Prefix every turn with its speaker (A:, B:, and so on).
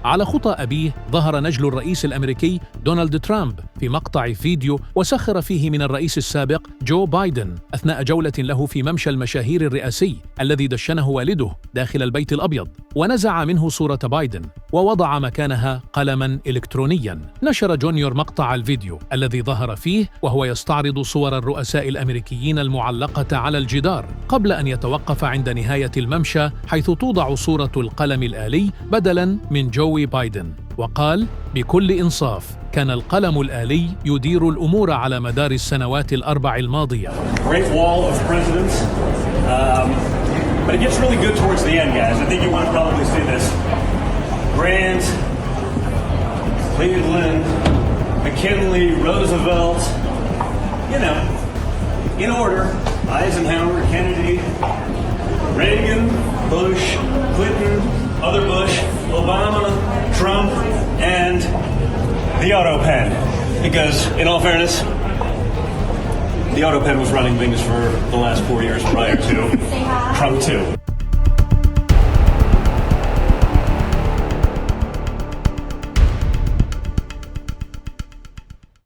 A: على خطى أبيه ظهر نجل الرئيس الأمريكي دونالد ترامب في مقطع فيديو وسخر فيه من الرئيس السابق جو بايدن أثناء جولة له في ممشى المشاهير الرئاسي الذي دشنه والده داخل البيت الأبيض، ونزع منه صورة بايدن ووضع مكانها قلماً إلكترونياً. نشر جونيور مقطع الفيديو الذي ظهر فيه وهو يستعرض صور الرؤساء الأمريكيين المعلقة على الجدار قبل أن يتوقف عند نهاية الممشى حيث توضع صورة القلم الآلي بدلاً من جوي بايدن، وقال: بكل إنصاف كان القلم الآلي يدير الأمور على مدار السنوات الأربع الماضية.
B: But it gets really good towards the end, guys. I think you want to probably see this. Grant, Cleveland, McKinley, Roosevelt, you know, in order: Eisenhower, Kennedy, Reagan, Bush, Clinton, other Bush, Obama, Trump, and the auto pen. Because, in all fairness, the auto pen was running things for the last 4 years prior to Trump too.